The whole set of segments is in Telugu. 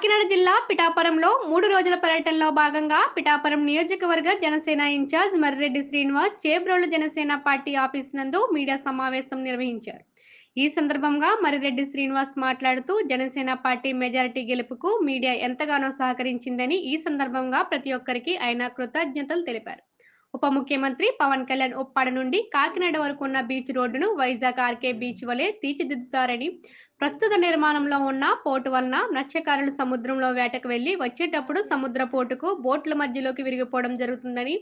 కాకినాడ జిల్లా పిఠాపురంలో 3 రోజుల పర్యటనలో భాగంగా పిఠాపురం నియోజకవర్గ Janasena incharge Marreddy Srinivas Chebrolu Janasena party office నందు మీడియా సమావేశం నిర్వహించారు. ఈ సందర్భంగా మర్రెడ్డి శ్రీనివాస్ మాట్లాడుతూ జనసేన పార్టీ మెజారిటీ గెలుపుకు మీడియా ఎంతగానో సహకరించిందని ఈ సందర్భంగా ప్రతి ఒక్కరికి ఆయన కృతజ్ఞతలు తెలిపారు. ఉప ముఖ్యమంత్రి పవన్ కళ్యాణ్ ఉప్పాడ నుండి కాకినాడ వరకు ఉన్న బీచ్ రోడ్డును వైజాగ్ ఆర్కే బీచ్ వలె తీర్చిదిద్దుతారని, ప్రస్తుత నిర్మాణంలో ఉన్న పోర్టు వలన మత్స్యకారులు సముద్రంలో వేటకు వెళ్లి వచ్చేటప్పుడు సముద్ర పోర్టుకు బోట్ల మధ్యలోకి విరిగిపోవడం జరుగుతుందని,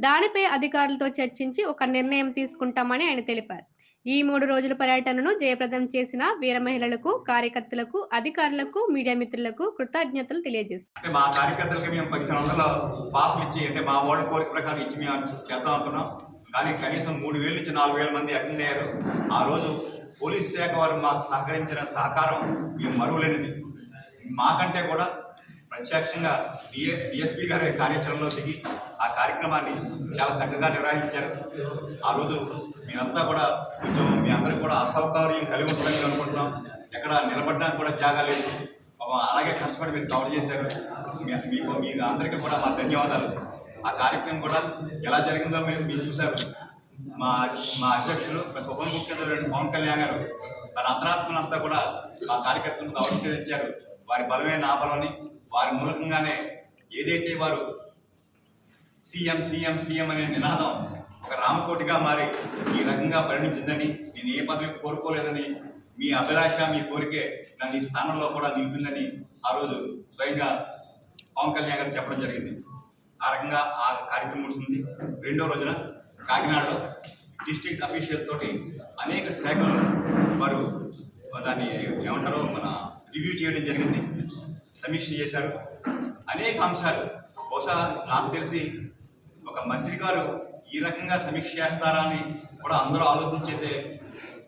దానిపై అధికారులతో చర్చించి ఒక నిర్ణయం తీసుకుంటామని ఆయన తెలిపారు. ఈ 3 రోజుల పర్యటనను జయప్రదం చేసిన వీర మహిళలకు, కార్యకర్తలకు, అధికారులకు, మీడియా మిత్రులకు కృతజ్ఞతలు తెలియజేశారు. అంటే మా కార్యకర్తలకి మేము 1500 పాసులు ఇచ్చి, అంటే మా వాళ్ళ కోరిక ప్రకారం ఇచ్చి మేము చేద్దాం అనుకున్నాం. కానీ కనీసం 3000 నుంచి 4000 మంది అటెండ్ అయ్యారు. ఆ రోజు పోలీస్ శాఖ వారు మాకు సహకరించిన సహకారం మేము మరువలేనిది. మాకంటే కూడా ప్రత్యక్షంగా డిఎస్పీ గారి కార్యాచరణలో దిగి ఆ కార్యక్రమాన్ని చాలా చక్కగా నిర్వహించారు. ఆ రోజు మీరంతా కూడా కొంచెం మీ అందరికి కూడా అసౌకర్యం కలిగి ఉంటుందని అనుకుంటున్నాం. ఎక్కడ నిలబడడానికి కూడా జాగా లేదు. అలాగే కష్టపడి మీరు కవర్ చేశారు. మీకు అందరికీ కూడా మా ధన్యవాదాలు. ఆ కార్యక్రమం కూడా ఎలా జరిగిందో మీరు చూశారు. మా అధ్యక్షులు ఉప ముఖ్యమంత్రి పవన్ కళ్యాణ్ గారు తన అంతరాత్మనంతా కూడా మా కార్యకర్తలను ఆవిష్కరించారు. వారి బలమే నా బలమని, వారి మూలకంగానే ఏదైతే వారు సీఎం సీఎం సీఎం అనే నినాదం ఒక రామకోటిగా మారి ఈ రకంగా పరిణించిందని, నేను ఏ పదవి కోరుకోలేదని, మీ అభిలాష మీ కోరికే నన్ను ఈ స్థానంలో కూడా నిలిపిందని ఆ రోజు స్వయంగా పవన్ కళ్యాణ్ గారు చెప్పడం జరిగింది. ఆ రకంగా ఆ కార్యక్రమం ముగిసింది. రెండో రోజున కాకినాడలో డిస్ట్రిక్ట్ అఫీషియల్స్ తోటి అనేక శాఖలు వారు దాన్ని ఏమంటారో రివ్యూ చేయడం జరిగింది, సమీక్ష చేశారు. అనేక అంశాలు బహుశా నాకు తెలిసి ఒక మంత్రి గారు ఈ రకంగా సమీక్ష చేస్తారా అని కూడా అందరూ ఆలోచించేసే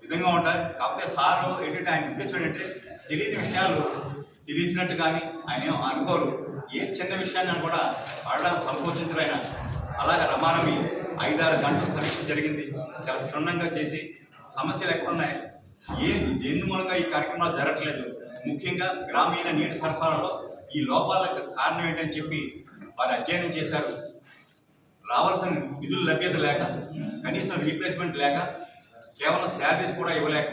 విధంగా ఉంటారు. కాకపోతే సారు ఏంటంటే ఆయన ఉద్దేశం ఏంటంటే తెలియని విషయాలు తెలిసినట్టు కానీ ఆయన ఏం అనుకోరు. ఏ చిన్న విషయాన్ని కూడా అడగడానికి సంకోచించరు ఆయన. అలాగే రమారమి 5-6 గంటల సమీక్ష జరిగింది. చాలా క్షుణ్ణంగా చేసి సమస్యలు ఎక్కడున్నాయి, ఎందు మూలంగా ఈ కార్యక్రమాలు జరగట్లేదు, ముఖ్యంగా గ్రామీణ నీటి సరఫరాలో ఈ లోపాలకు కారణం ఏంటని చెప్పి వారు అధ్యయనం చేశారు. రావాల్సిన నిధుల లభ్యత లేక, కనీసం రీప్లేస్మెంట్ లేక, కేవలం శాలరీస్ కూడా ఇవ్వలేక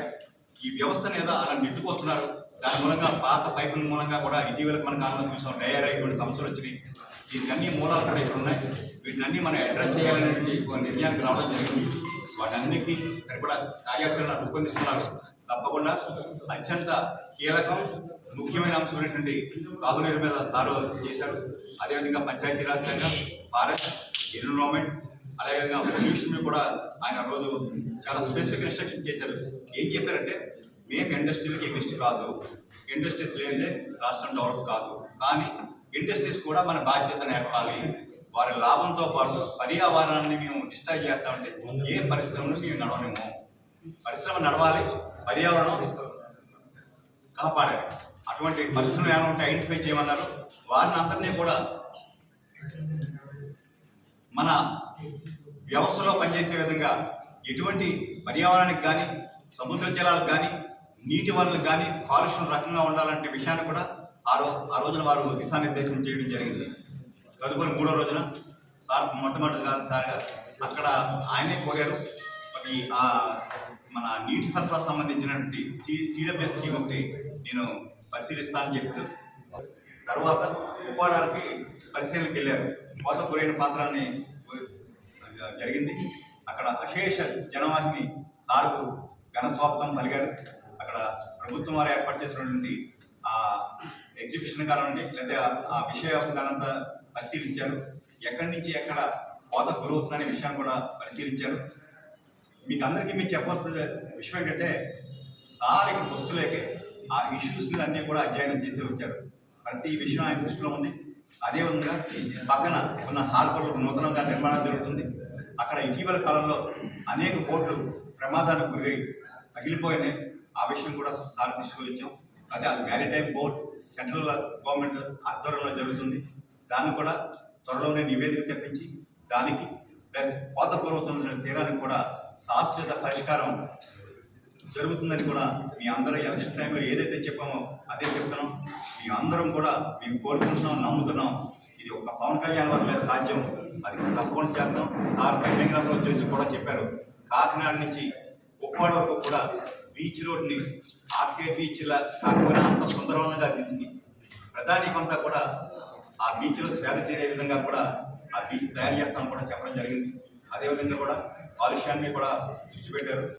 ఈ వ్యవస్థను ఏదో అలా నెట్టుకొస్తున్నారు. దాని మూలంగా పాత పైపుల మూలంగా కూడా ఇటీవలకు మనకు ఆనందం చూసాం. డయర్ ఇటువంటి సమస్యలు వచ్చినాయి. దీనికి మూలాలు కూడా ఇక్కడ ఉన్నాయి. వీటినన్నీ మనం అడ్రస్ చేయాలనే నిర్ణయానికి రావడం జరిగింది. వాటన్నిటికీ సరిపడా కార్యాచరణ రూపొందిస్తున్నారు. తప్పకుండా అత్యంత కీలకం ముఖ్యమైన అంశమైనటువంటి తాగునీరు మీద సారు చేశారు. అదేవిధంగా పంచాయతీరాజ్ శాఖ, ఫారెస్ట్, ఎన్విరాన్మెంట్, అలాగే పొల్యూషన్ మీద కూడా ఆయన రోజు చాలా స్పెసిఫిక్ ఇన్స్ట్రక్షన్ చేశారు. ఏం చెప్పారంటే, మేము ఇండస్ట్రీలకి ఎగ్జిస్ట్ కాదు, ఇండస్ట్రీస్ లేదే రాష్ట్రం డెవలప్ కాదు, కానీ ఇండస్ట్రీస్ కూడా మన బాధ్యత నేర్పాలి. వారి లాభంతో పాటు పర్యావరణాన్ని మేము డిస్టర్బ్ చేస్తామంటే ఏ పరిశ్రమను మేము నడవలేము. పరిశ్రమ నడవాలి, పర్యావరణం కాపాడాలి. అటువంటి పరిశ్రమలు ఏమైనా ఉంటే ఐడెంటిఫై చేయమన్నారు. వారిని అందరినీ కూడా మన వ్యవస్థలో పనిచేసే విధంగా ఎటువంటి పర్యావరణానికి కానీ, సముద్ర జలాలకు కానీ, నీటి వనరులకు కానీ కాలుష్యం రకంగా ఉండాలంటే విషయాన్ని కూడా ఆ రోజున వారు దిశానిర్దేశం చేయడం జరిగింది. తదుపరి 3వ రోజున సార్ మొట్టమొదటిసారిగా అక్కడ ఆయనే కోరారు. మన నీటి సరఫరా సంబంధించినటువంటి సిడబ్ల్యూఎస్ స్కీమ్ ఒకటి నేను పరిశీలిస్తానని చెప్పారు. తర్వాత ఉప్పాడానికి పరిశీలనకి వెళ్ళారు. కోత గురైన పాత్రాన్ని జరిగింది. అక్కడ అశేష జనవాహిని సార్కు ఘన స్వాగతం పలిగారు. అక్కడ ప్రభుత్వం వారు ఏర్పాటు చేసినటువంటి ఎగ్జిబిషన్ కానివ్వండి, లేదా ఆ విషయాన్నంతా పరిశీలించారు. ఎక్కడి నుంచి ఎక్కడ కోత గురవుతుందనే విషయాన్ని కూడా పరిశీలించారు. మీకు అందరికీ మీకు చెప్పవలసిన విషయం ఏంటంటే, సార్ ఇక్కడ వస్తులేకే ఆ ఇష్యూస్ మీద అన్నీ కూడా అధ్యయనం చేసి వచ్చారు. ప్రతి విషయం ఆయన దృష్టిలో ఉంది. అదేవిధంగా పక్కన ఉన్న హార్బర్లు నూతనంగా నిర్మాణం జరుగుతుంది. అక్కడ ఇటీవల కాలంలో అనేక బోట్లు ప్రమాదానికి గురై తగిలిపోయినాయి. ఆ విషయం కూడా సార్ దృష్టికి వచ్చాం. అదే అది మ్యారిటైమ్ బోర్డ్ సెంట్రల్ గవర్నమెంట్ ఆధ్వర్యంలో జరుగుతుంది. దాన్ని కూడా త్వరలోనే నివేదిక తెప్పించి దానికి ప్లస్ కోత పూర్వతున్న తీరానికి కూడా శాశ్వత పరిష్కారం జరుగుతుందని కూడా మీ అందరూ ఎలక్షన్ టైంలో ఏదైతే చెప్పామో అదే చెప్తున్నాం. మీ అందరం కూడా మేము కోరుకుంటున్నాం, నమ్ముతున్నాం. ఇది ఒక పవన్ కళ్యాణ్ వల్లే సాధ్యం. అది తప్పకుండా చేద్దాం. సార్ బహిరంగంలో వచ్చేసి కూడా చెప్పారు, కాకినాడ నుంచి ఉప్పాడ వరకు కూడా బీచ్ రోడ్ని ఆర్కే బీచ్లా కాకపోయినా అంత సుందరంగా దిద్ది ప్రధానికంతా కూడా ఆ బీచ్లో స్వేద తీరే విధంగా కూడా ఆ బీచ్ తయారు చేస్తామని కూడా చెప్పడం జరిగింది. అదేవిధంగా కూడా కాలుష్యాన్ని కూడా దృష్టి పెట్టారు.